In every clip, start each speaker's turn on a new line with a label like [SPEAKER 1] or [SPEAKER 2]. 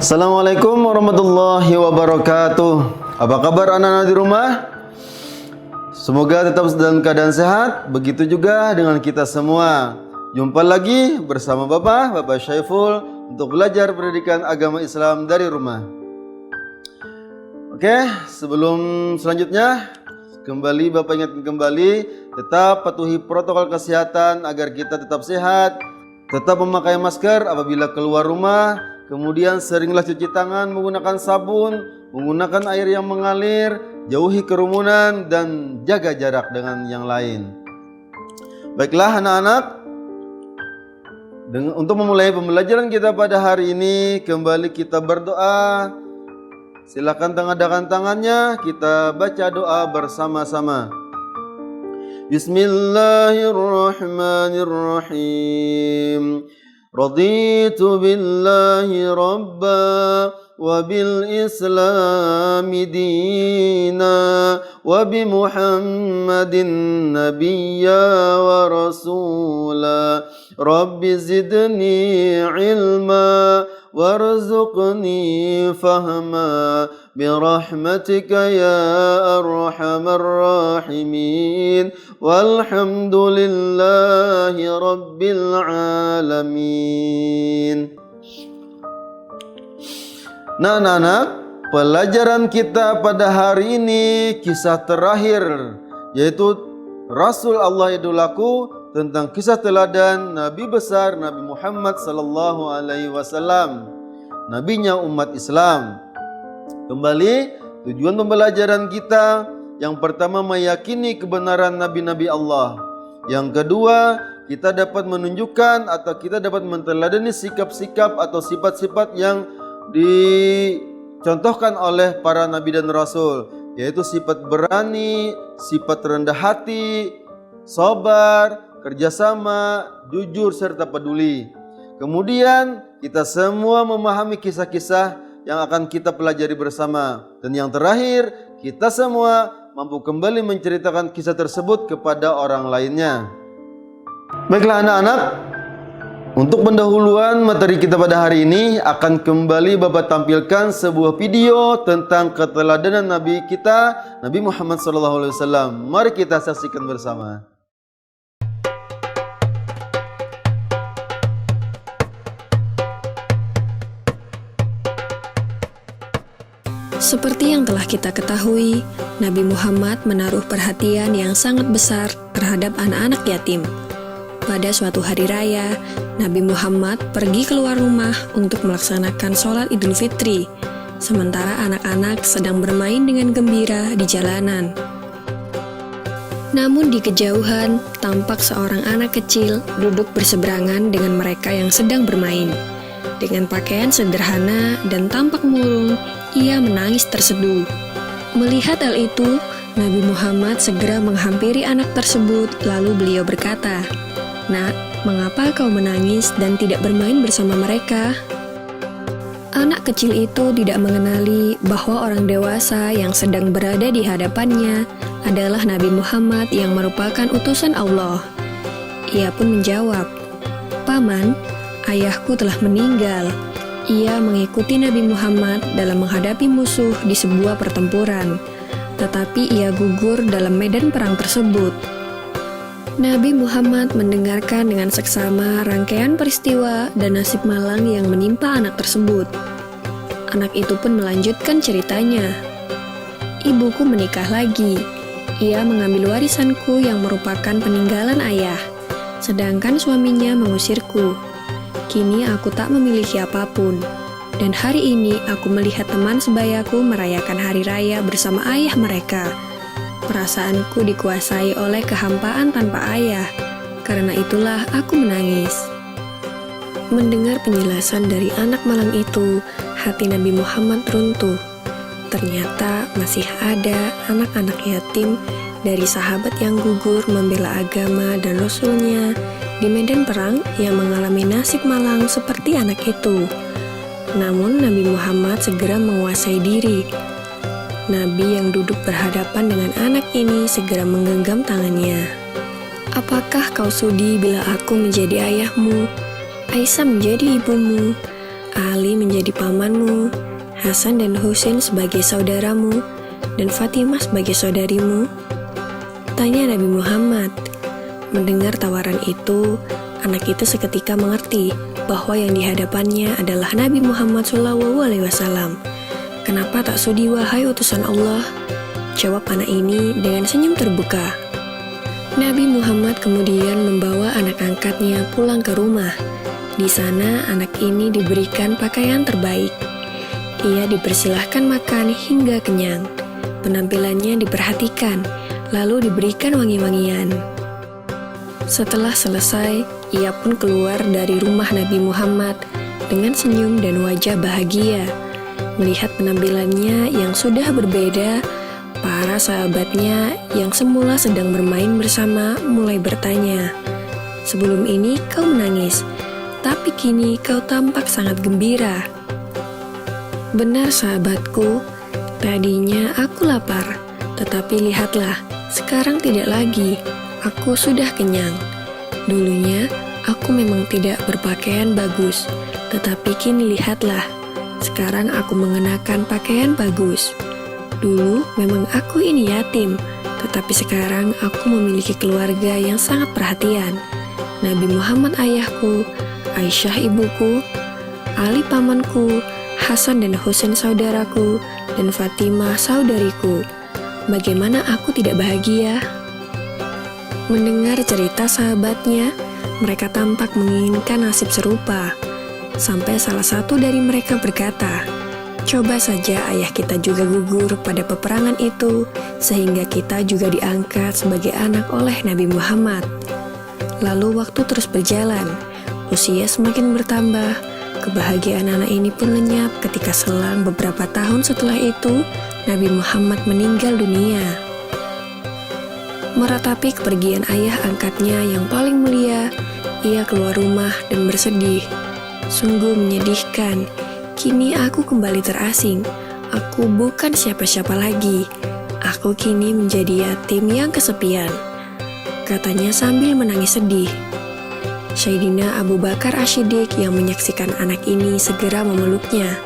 [SPEAKER 1] Assalamualaikum warahmatullahi wabarakatuh. Apa kabar anak-anak di rumah? Semoga tetap dalam keadaan sehat. Begitu juga dengan kita semua. Jumpa lagi bersama Bapak Syaiful untuk belajar pendidikan agama Islam dari rumah. Oke, sebelum selanjutnya kembali Bapak ingatkan kembali, tetap patuhi protokol kesehatan agar kita tetap sehat. Tetap memakai masker apabila keluar rumah. Kemudian seringlah cuci tangan menggunakan sabun, menggunakan air yang mengalir, jauhi kerumunan dan jaga jarak dengan yang lain. Baiklah anak-anak, untuk memulai pembelajaran kita pada hari ini, kembali kita berdoa. Silakan tengadakan tangannya, kita baca doa bersama-sama. Bismillahirrahmanirrahim. Raditu billahi rabba wa bil islami dina wa bi muhammadin nabiyya wa rasula. Rabbi zidni ilma warzuqni fahma birahmatika ya arhamar rahimin walhamdulillahi rabbil alamin. Nah anak-anak, pelajaran kita pada hari ini kisah terakhir, yaitu Rasul Allah Idulaku, tentang kisah teladan Nabi besar Nabi Muhammad sallallahu alaihi wasallam, nabinya umat Islam. Kembali tujuan pembelajaran kita, yang pertama meyakini kebenaran nabi-nabi Allah. Yang kedua, kita dapat menunjukkan atau kita dapat menteladani sikap-sikap atau sifat-sifat yang dicontohkan oleh para nabi dan rasul, yaitu sifat berani, sifat rendah hati, sabar, kerjasama, jujur, serta peduli. Kemudian kita semua memahami kisah-kisah yang akan kita pelajari bersama. Dan yang terakhir, kita semua mampu kembali menceritakan kisah tersebut kepada orang lainnya. Baiklah anak-anak, untuk pendahuluan materi kita pada hari ini akan kembali Bapak tampilkan sebuah video tentang keteladanan Nabi kita, Nabi Muhammad SAW. Mari kita saksikan bersama.
[SPEAKER 2] Seperti yang telah kita ketahui, Nabi Muhammad menaruh perhatian yang sangat besar terhadap anak-anak yatim. Pada suatu hari raya, Nabi Muhammad pergi keluar rumah untuk melaksanakan sholat Idul Fitri, sementara anak-anak sedang bermain dengan gembira di jalanan. Namun di kejauhan, tampak seorang anak kecil duduk berseberangan dengan mereka yang sedang bermain. Dengan pakaian sederhana dan tampak murung, ia menangis terseduh. Melihat hal itu, Nabi Muhammad segera menghampiri anak tersebut, lalu beliau berkata, "Nak, mengapa kau menangis dan tidak bermain bersama mereka?" Anak kecil itu tidak mengenali bahwa orang dewasa yang sedang berada di hadapannya adalah Nabi Muhammad yang merupakan utusan Allah. Ia pun menjawab, "Paman, ayahku telah meninggal." Ia mengikuti Nabi Muhammad dalam menghadapi musuh di sebuah pertempuran, tetapi ia gugur dalam medan perang tersebut. Nabi Muhammad mendengarkan dengan seksama rangkaian peristiwa dan nasib malang yang menimpa anak tersebut. Anak itu pun melanjutkan ceritanya. "Ibuku menikah lagi. Ia mengambil warisanku yang merupakan peninggalan ayah, sedangkan suaminya mengusirku. Kini aku tak memiliki apapun, dan hari ini aku melihat teman sebayaku merayakan hari raya bersama ayah mereka. Perasaanku dikuasai oleh kehampaan tanpa ayah, karena itulah aku menangis." Mendengar penjelasan dari anak malang itu, hati Nabi Muhammad runtuh. Ternyata masih ada anak-anak yatim dari sahabat yang gugur membela agama dan Rasulnya di medan perang yang mengalami nasib malang seperti anak itu. Namun Nabi Muhammad segera menguasai diri. Nabi yang duduk berhadapan dengan anak ini segera menggenggam tangannya. "Apakah kau sudi bila aku menjadi ayahmu, Aisyah menjadi ibumu, Ali menjadi pamanmu, Hasan dan Husain sebagai saudaramu, dan Fatimah sebagai saudarimu? Tanya Nabi Muhammad. Mendengar tawaran itu, anak itu seketika mengerti bahwa yang dihadapannya adalah Nabi Muhammad SAW. Kenapa tak sudi wahai utusan Allah? Jawab anak ini dengan senyum terbuka. Nabi Muhammad kemudian membawa anak angkatnya pulang ke rumah. Di sana anak ini diberikan pakaian terbaik. Ia dipersilahkan makan hingga kenyang. Penampilannya diperhatikan, lalu diberikan wangi-wangian. Setelah selesai, ia pun keluar dari rumah Nabi Muhammad dengan senyum dan wajah bahagia. Melihat penampilannya yang sudah berbeda, para sahabatnya yang semula sedang bermain bersama mulai bertanya, "Sebelum ini kau menangis, tapi kini kau tampak sangat gembira." Benar sahabatku, tadinya aku lapar, tetapi lihatlah, sekarang tidak lagi. Aku sudah kenyang. Dulunya, aku memang tidak berpakaian bagus, tetapi kini lihatlah, sekarang aku mengenakan pakaian bagus. Dulu memang aku ini yatim, tetapi sekarang aku memiliki keluarga yang sangat perhatian. Nabi Muhammad ayahku, Aisyah ibuku, Ali pamanku, Hasan dan Husain saudaraku, dan Fatimah saudariku. Bagaimana aku tidak bahagia? Mendengar cerita sahabatnya, mereka tampak menginginkan nasib serupa. Sampai salah satu dari mereka berkata, "Coba saja ayah kita juga gugur pada peperangan itu, sehingga kita juga diangkat sebagai anak oleh Nabi Muhammad." Lalu waktu terus berjalan, usia semakin bertambah, kebahagiaan anak ini pun lenyap ketika selang beberapa tahun setelah itu, Nabi Muhammad meninggal dunia. Meratapi kepergian ayah angkatnya yang paling mulia, ia keluar rumah dan bersedih. Sungguh menyedihkan, kini aku kembali terasing. Aku bukan siapa-siapa lagi. Aku kini menjadi yatim yang kesepian, katanya sambil menangis sedih. Sayyidina Abu Bakar Ash-Shiddiq yang menyaksikan anak ini segera memeluknya.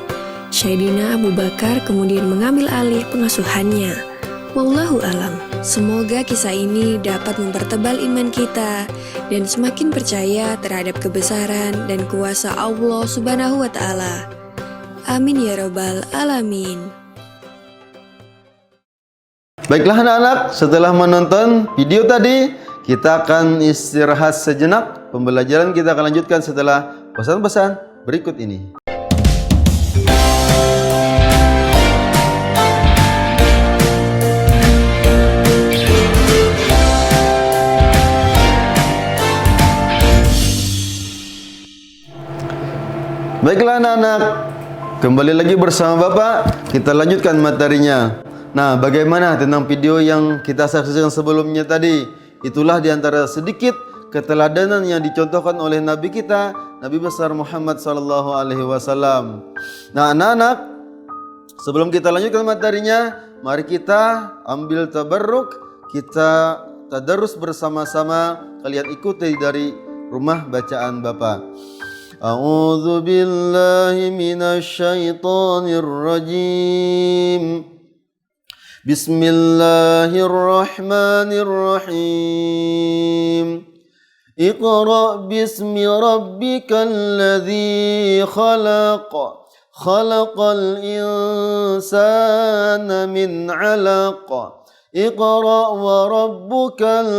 [SPEAKER 2] Sayyidina Abu Bakar kemudian mengambil alih pengasuhannya. Wallahu alam. Semoga kisah ini dapat mempertebal iman kita dan semakin percaya terhadap kebesaran dan kuasa Allah Subhanahu wa Ta'ala. Amin ya Rabbal Alamin.
[SPEAKER 1] Baiklah anak-anak, setelah menonton video tadi, kita akan istirahat sejenak. Pembelajaran kita akan lanjutkan setelah pesan-pesan berikut ini. Baiklah anak-anak, kembali lagi bersama Bapak, kita lanjutkan materinya. Nah, bagaimana tentang video yang kita saksikan sebelumnya tadi? Itulah diantara sedikit keteladanan yang dicontohkan oleh Nabi kita, Nabi besar Muhammad SAW. Nah anak-anak, sebelum kita lanjutkan materinya, mari kita ambil tabarruk, kita tadarus bersama-sama. Kalian ikuti dari rumah bacaan Bapak. A'udzu billahi minasy syaithanir rajim. Bismillahirrahmanirrahim. Iqra' bismi rabbikal ladzi khalaq. Khalaqal insana min 'alaq. Iqra' wa rabbukal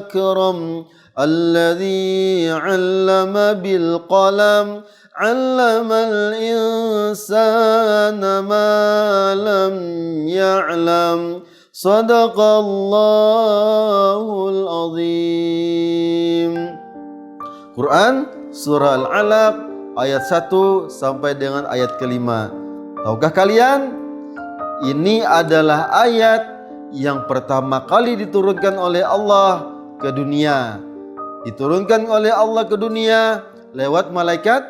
[SPEAKER 1] akram. Alladzi 'allama bil qalam 'allamal insana ma lam ya'lam. Shadaqallahul azim. Quran surah Al-Alaq ayat 1 sampai dengan ayat ke-5. Tahukah kalian? Ini adalah ayat yang pertama kali diturunkan oleh Allah ke dunia. Diturunkan oleh Allah ke dunia lewat malaikat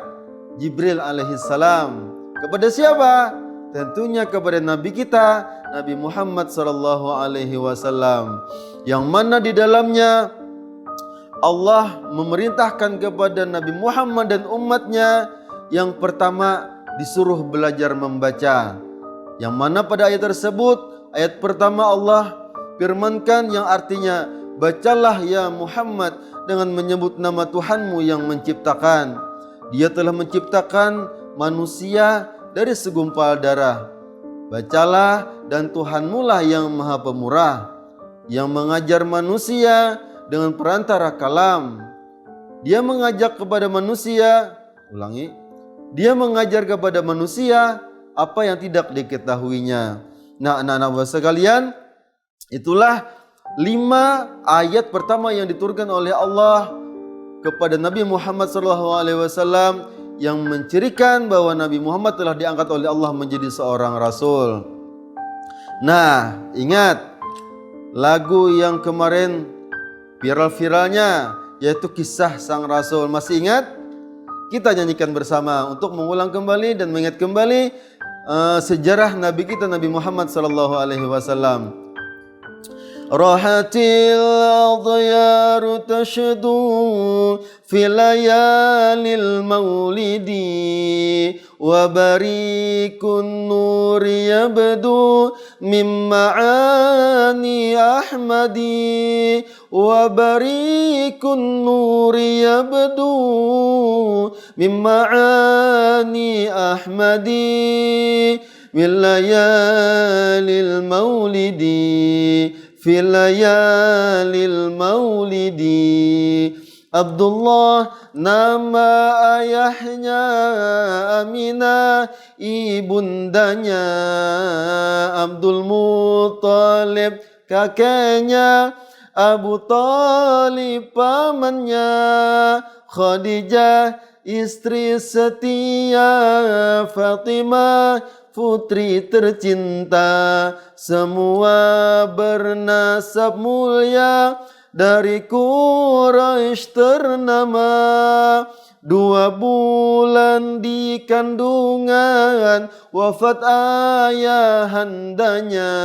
[SPEAKER 1] Jibril alaihissalam. Kepada siapa? Tentunya kepada Nabi kita, Nabi Muhammad SAW, yang mana di dalamnya Allah memerintahkan kepada Nabi Muhammad dan umatnya yang pertama disuruh belajar membaca. Yang mana pada ayat tersebut, ayat pertama Allah firmankan yang artinya, bacalah ya Muhammad dengan menyebut nama Tuhanmu yang menciptakan. Dia telah menciptakan manusia dari segumpal darah. Bacalah dan Tuhanmu lah yang maha pemurah, yang mengajar manusia dengan perantara kalam. Dia mengajak kepada manusia, dia mengajar kepada manusia apa yang tidak diketahuinya. Nah, anak-anak sekalian, itulah 5 ayat pertama yang diturunkan oleh Allah kepada Nabi Muhammad SAW yang mencirikan bahwa Nabi Muhammad telah diangkat oleh Allah menjadi seorang rasul. Nah, ingat lagu yang kemarin viral-viralnya, yaitu kisah sang rasul. Masih ingat? Kita nyanyikan bersama untuk mengulang kembali dan mengingat kembali sejarah Nabi kita Nabi Muhammad SAW. Rahatil adyaru tashdu fi layalil maulidi wa barikun nuri yabdu min ma'ani ahmadi wa barikun nuri yabdu min ma'ani ahmadi min layalil maulidi fi layalil maulidi. Abdullah nama ayahnya, Aminah ibundanya, Abdul Muttalib kakeknya, Abu Talib pamannya, Khadijah istri setia, Fatimah putri tercinta, semua bernasab mulia, dari Quraisy ternama. 2 bulan di kandungan, wafat ayahandanya.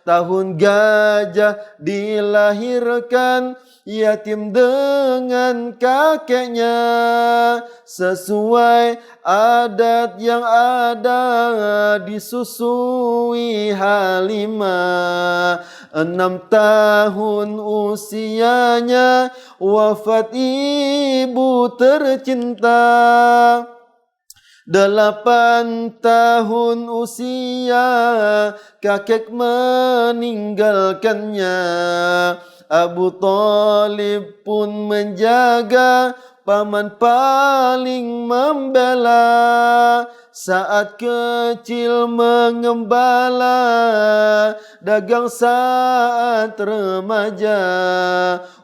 [SPEAKER 1] Tahun gajah dilahirkan, yatim dengan kakeknya. Sesuai adat yang ada, disusui Halimah. 6 tahun usianya, wafat ibu tercinta. 8 tahun usia, kakek meninggalkannya. Abu Talib pun menjaga, paman paling membela. Saat kecil mengembala, dagang saat remaja.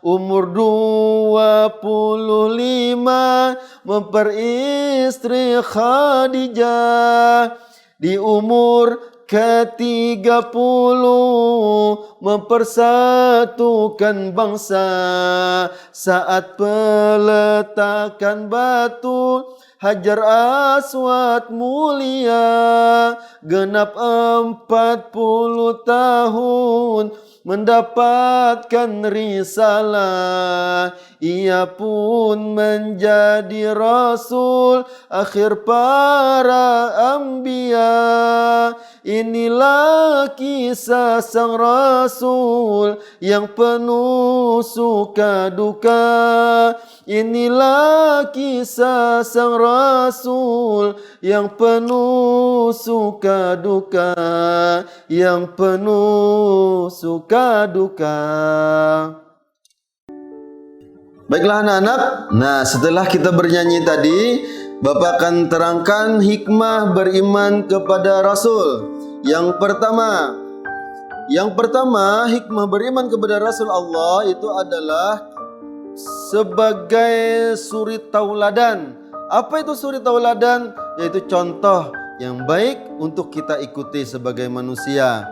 [SPEAKER 1] Umur 25 memperistri Khadijah. Di umur ke-30 mempersatukan bangsa. Saat peletakan batu Hajar Aswad mulia, genap 40 tahun mendapatkan risalah. Ia pun menjadi rasul akhir para anbiya. Inilah kisah sang rasul yang penuh suka duka. Inilah kisah sang rasul yang penuh suka duka, yang penuh suka duka. Baiklah anak-anak, nah setelah kita bernyanyi tadi, Bapak akan terangkan hikmah beriman kepada Rasul. Yang pertama hikmah beriman kepada Rasul Allah itu adalah sebagai suri tauladan. Apa itu suri tauladan? Yaitu contoh yang baik untuk kita ikuti sebagai manusia.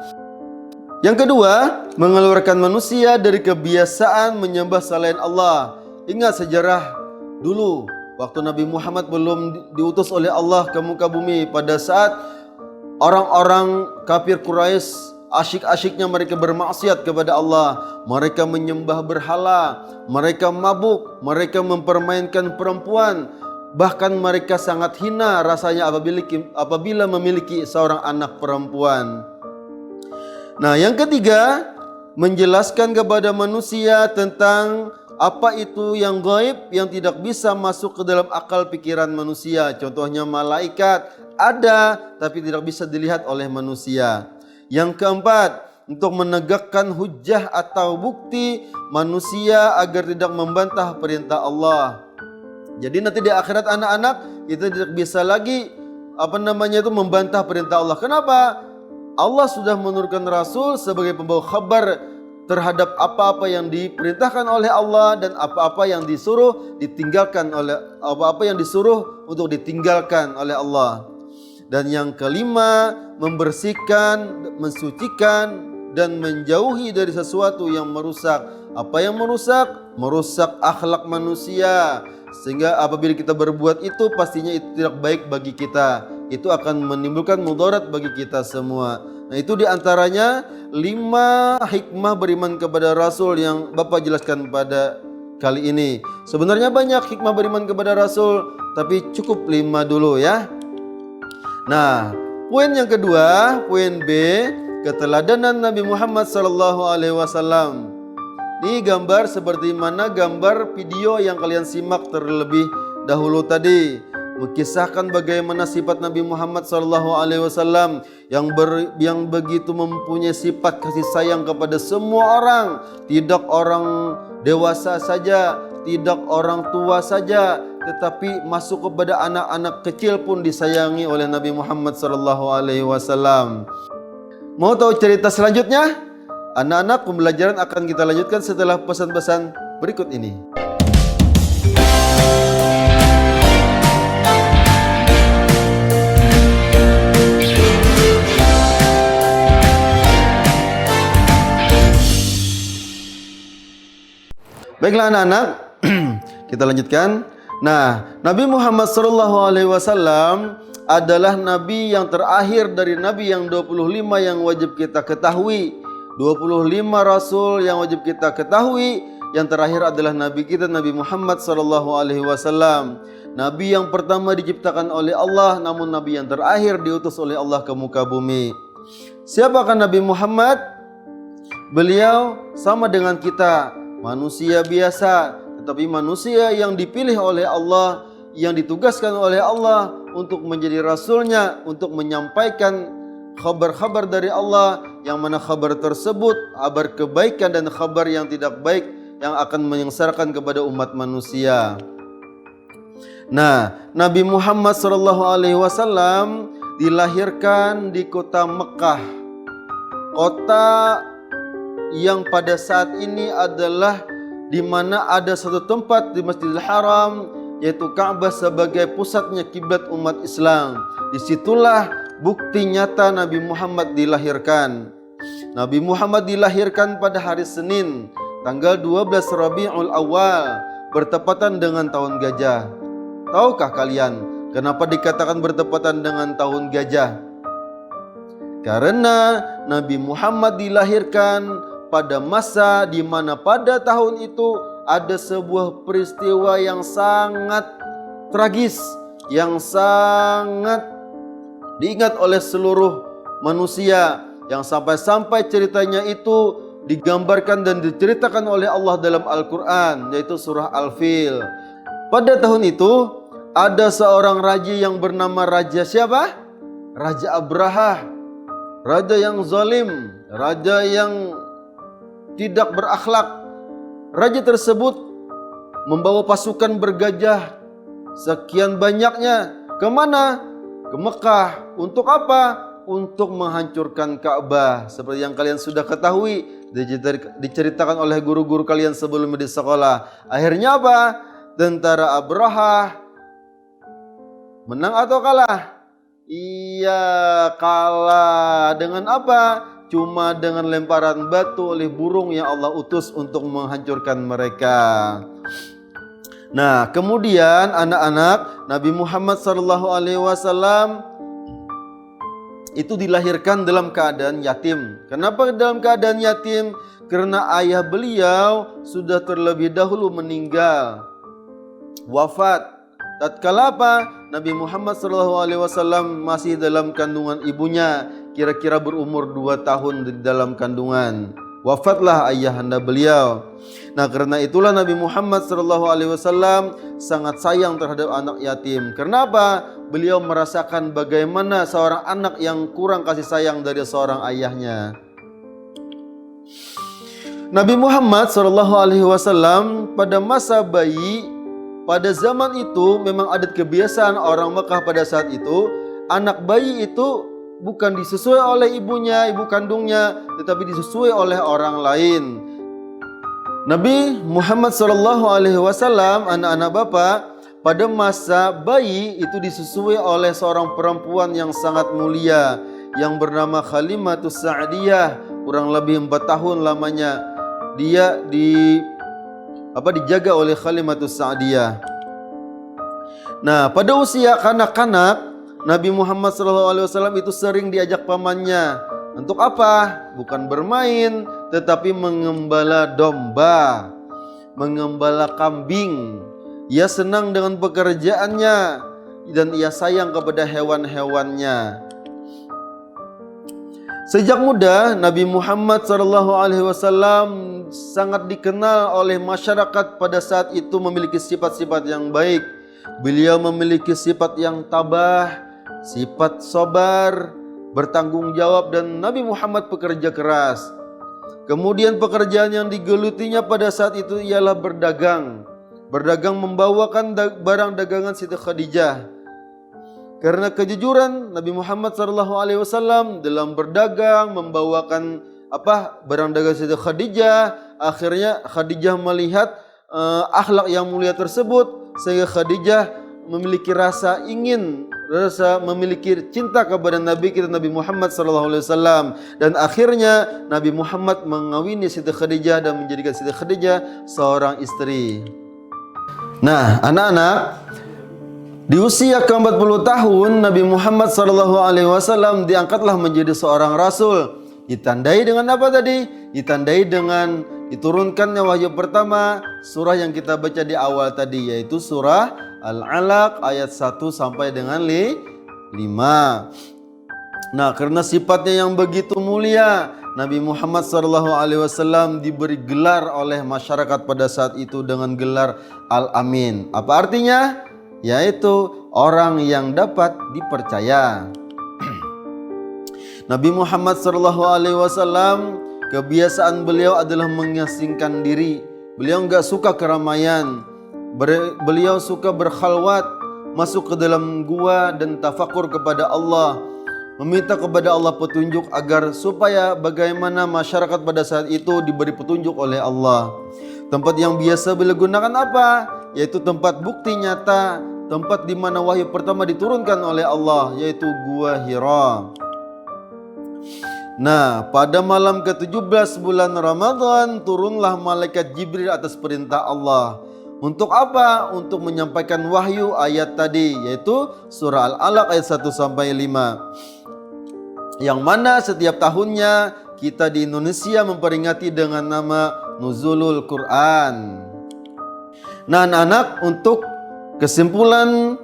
[SPEAKER 1] Yang kedua, mengeluarkan manusia dari kebiasaan menyembah selain Allah. Ingat sejarah dulu, waktu Nabi Muhammad belum diutus oleh Allah ke muka bumi, pada saat orang-orang kafir Quraisy asyik-asyiknya mereka bermaksiat kepada Allah, mereka menyembah berhala, mereka mabuk, mereka mempermainkan perempuan, Bahkan mereka sangat hina rasanya apabila memiliki seorang anak perempuan. Nah, yang ketiga, menjelaskan kepada manusia tentang apa itu yang gaib yang tidak bisa masuk ke dalam akal pikiran manusia. Contohnya malaikat ada tapi tidak bisa dilihat oleh manusia. Yang keempat, untuk menegakkan hujjah atau bukti manusia agar tidak membantah perintah Allah. Jadi nanti di akhirat anak-anak kita tidak bisa lagi membantah perintah Allah. Kenapa? Allah sudah menurunkan Rasul sebagai pembawa kabar terhadap apa-apa yang diperintahkan oleh Allah dan apa-apa yang disuruh untuk ditinggalkan oleh Allah. Dan yang kelima, membersihkan, mensucikan dan menjauhi dari sesuatu yang merusak. Apa yang merusak? Merusak akhlak manusia. Sehingga apabila kita berbuat itu, pastinya itu tidak baik bagi kita. Itu akan menimbulkan mudarat bagi kita semua. Nah, itu diantaranya 5 hikmah beriman kepada Rasul yang Bapak jelaskan pada kali ini. Sebenarnya banyak hikmah beriman kepada Rasul, tapi cukup 5 dulu ya. Nah, poin yang kedua, poin B, keteladanan Nabi Muhammad SAW. Ini gambar seperti mana gambar video yang kalian simak terlebih dahulu tadi, mengisahkan bagaimana sifat Nabi Muhammad SAW yang begitu mempunyai sifat kasih sayang kepada semua orang, tidak orang dewasa saja, tidak orang tua saja, tetapi masuk kepada anak-anak kecil pun disayangi oleh Nabi Muhammad SAW. Mau tahu cerita selanjutnya? Anak-anak, pembelajaran akan kita lanjutkan setelah pesan-pesan berikut ini. Baiklah anak-anak, kita lanjutkan. Nah, Nabi Muhammad SAW adalah Nabi yang terakhir dari Nabi yang 25 yang wajib kita ketahui. 25 Rasul yang wajib kita ketahui. Yang terakhir adalah Nabi kita Nabi Muhammad SAW. Nabi yang pertama diciptakan oleh Allah, namun Nabi yang terakhir diutus oleh Allah ke muka bumi. Siapakah Nabi Muhammad? Beliau sama dengan kita, manusia biasa, tetapi manusia yang dipilih oleh Allah, yang ditugaskan oleh Allah untuk menjadi Rasulnya, untuk menyampaikan khabar-khabar dari Allah, yang mana khabar tersebut kabar kebaikan dan khabar yang tidak baik yang akan menyengsarakan kepada umat manusia. Nah, Nabi Muhammad SAW dilahirkan di kota Mekah, kota yang pada saat ini adalah di mana ada satu tempat di Masjidil Haram, yaitu Ka'bah sebagai pusatnya kiblat umat Islam. Disitulah bukti nyata Nabi Muhammad dilahirkan. Nabi Muhammad dilahirkan pada hari Senin, tanggal 12 Rabiul Awal, bertepatan dengan tahun gajah. Tahukah kalian kenapa dikatakan bertepatan dengan tahun gajah? Karena Nabi Muhammad dilahirkan pada masa di mana pada tahun itu ada sebuah peristiwa yang sangat tragis, yang sangat diingat oleh seluruh manusia, yang sampai-sampai ceritanya itu digambarkan dan diceritakan oleh Allah dalam Al-Quran, yaitu surah Al-Fil. Pada tahun itu ada seorang raja yang bernama Raja siapa? Raja Abraha. Raja yang zalim, raja yang tidak berakhlak. Raja tersebut membawa pasukan bergajah sekian banyaknya. Kemana? Ke Mekah. Untuk apa? Untuk menghancurkan Ka'bah. Seperti yang kalian sudah ketahui, diceritakan oleh guru-guru kalian sebelumnya di sekolah. Akhirnya apa? Tentara Abraha menang atau kalah? Iya, kalah. Dengan apa? Cuma dengan lemparan batu oleh burung yang Allah utus untuk menghancurkan mereka. Nah, kemudian anak-anak, Nabi Muhammad SAW itu dilahirkan dalam keadaan yatim. Kenapa dalam keadaan yatim? Karena ayah beliau sudah terlebih dahulu meninggal, wafat. tatkala apa? Nabi Muhammad SAW masih dalam kandungan ibunya, kira-kira berumur 2 tahun di dalam kandungan. Wafatlah ayahanda beliau. Nah, karena itulah Nabi Muhammad SAW sangat sayang terhadap anak yatim. Kenapa? Beliau merasakan bagaimana seorang anak yang kurang kasih sayang dari seorang ayahnya. Nabi Muhammad SAW pada masa bayi, pada zaman itu memang adat kebiasaan orang Mekah pada saat itu, anak bayi itu bukan disusui oleh ibunya, ibu kandungnya, tetapi disusui oleh orang lain. Nabi Muhammad SAW, anak-anak bapak, pada masa bayi itu disusui oleh seorang perempuan yang sangat mulia yang bernama Halimatus Sa'diyah. Kurang lebih 4 tahun lamanya dia dijaga oleh Halimatus Sa'diyah. Nah, pada usia kanak-kanak, Nabi Muhammad SAW itu sering diajak pamannya. Untuk apa? Bukan bermain, tetapi mengembala domba, mengembala kambing. Ia senang dengan pekerjaannya dan ia sayang kepada hewan-hewannya. Sejak muda, Nabi Muhammad SAW sangat dikenal oleh masyarakat pada saat itu memiliki sifat-sifat yang baik. Beliau memiliki sifat yang tabah, sifat sabar, bertanggung jawab, dan Nabi Muhammad pekerja keras. Kemudian pekerjaan yang digelutinya pada saat itu ialah berdagang. Berdagang membawakan barang dagangan Siti Khadijah. Karena kejujuran Nabi Muhammad SAW dalam berdagang, membawakan barang dagangan Siti Khadijah, akhirnya Khadijah melihat akhlak yang mulia tersebut, sehingga Khadijah memiliki rasa memiliki cinta kepada Nabi kita Nabi Muhammad SAW, dan akhirnya Nabi Muhammad mengawini Siti Khadijah dan menjadikan Siti Khadijah seorang istri. Nah, anak-anak, di usia ke-40 tahun Nabi Muhammad SAW diangkatlah menjadi seorang rasul. Ditandai dengan apa tadi? Ditandai dengan diturunkannya wahyu pertama, surah yang kita baca di awal tadi, yaitu surah Al-Alaq ayat 1 sampai dengan 5. Nah, karena sifatnya yang begitu mulia, Nabi Muhammad SAW diberi gelar oleh masyarakat pada saat itu dengan gelar Al-Amin. Apa artinya? Yaitu orang yang dapat dipercaya. Nabi Muhammad SAW, kebiasaan beliau adalah mengasingkan diri. Beliau enggak suka keramaian. Beliau suka berkhalwat, masuk ke dalam gua dan tafakur kepada Allah, meminta kepada Allah petunjuk agar supaya bagaimana masyarakat pada saat itu diberi petunjuk oleh Allah. Tempat yang biasa beliau gunakan apa? Yaitu tempat bukti nyata, tempat di mana wahyu pertama diturunkan oleh Allah, yaitu Gua Hira. Nah, pada malam ke-17 bulan Ramadan turunlah malaikat Jibril atas perintah Allah. Untuk apa? Untuk menyampaikan wahyu ayat tadi, yaitu surah Al-Alaq ayat 1 sampai 5. Yang mana setiap tahunnya kita di Indonesia memperingati dengan nama Nuzulul Quran. Nah, anak-anak, untuk kesimpulan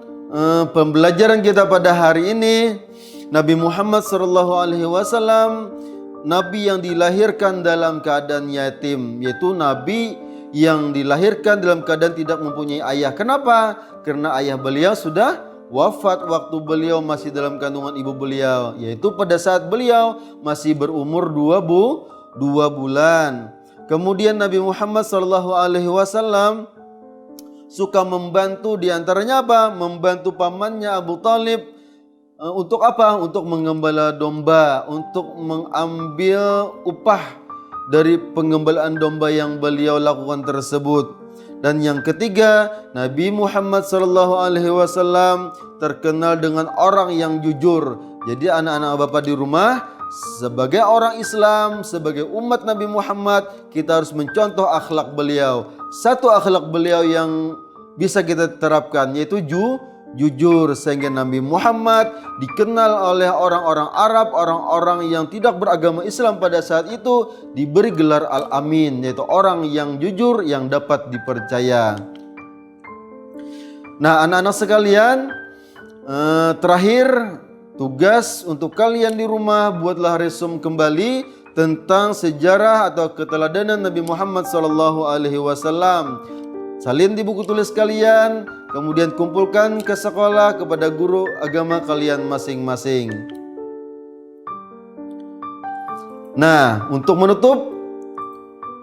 [SPEAKER 1] pembelajaran kita pada hari ini, Nabi Muhammad SAW, Nabi yang dilahirkan dalam keadaan yatim, yaitu Nabi yang dilahirkan dalam keadaan tidak mempunyai ayah. Kenapa? Karena ayah beliau sudah wafat waktu beliau masih dalam kandungan ibu beliau, yaitu pada saat beliau masih berumur 2 bulan. Kemudian Nabi Muhammad SAW suka membantu, diantaranya apa? Membantu pamannya Abu Talib. Untuk apa? Untuk mengembala domba, untuk mengambil upah dari pengembalaan domba yang beliau lakukan tersebut. Dan yang ketiga, Nabi Muhammad SAW terkenal dengan orang yang jujur. Jadi anak-anak bapak di rumah, sebagai orang Islam, sebagai umat Nabi Muhammad, kita harus mencontoh akhlak beliau. Satu akhlak beliau yang bisa kita terapkan, yaitu jujur, sehingga Nabi Muhammad dikenal oleh orang-orang Arab, orang-orang yang tidak beragama Islam pada saat itu, diberi gelar Al-Amin, yaitu orang yang jujur yang dapat dipercaya. Nah, anak-anak sekalian, terakhir tugas untuk kalian di rumah, buatlah resume kembali tentang sejarah atau keteladanan Nabi Muhammad SAW. Salin di buku tulis kalian, kemudian kumpulkan ke sekolah kepada guru agama kalian masing-masing. Nah, untuk menutup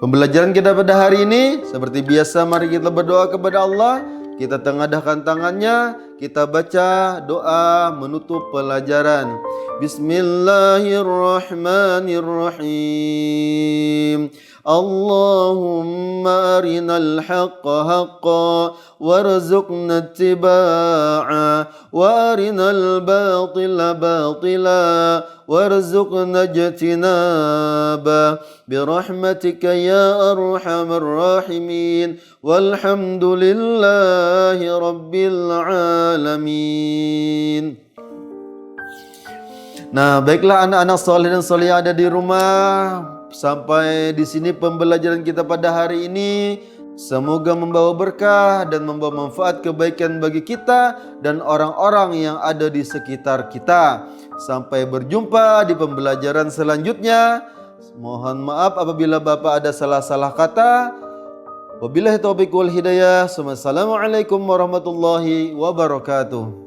[SPEAKER 1] pembelajaran kita pada hari ini, seperti biasa mari kita berdoa kepada Allah. Kita tengadahkan tangannya, kita baca doa menutup pelajaran. Bismillahirrahmanirrahim. Allahumma arinal haqqa haqqa warzuqna ittiba'a wa arinal batila batila warzuqna ijtinaba birahmatika ya arhamar rahimin walhamdulillahi rabbil alamin. Nah, baiklah anak-anak soleh dan soleh yang ada di rumah, sampai di sini pembelajaran kita pada hari ini. Semoga membawa berkah dan membawa manfaat kebaikan bagi kita dan orang-orang yang ada di sekitar kita. Sampai berjumpa di pembelajaran selanjutnya. Mohon maaf apabila Bapak ada salah-salah kata. Wabillahi taufiq wal hidayah. Wassalamualaikum warahmatullahi wabarakatuh.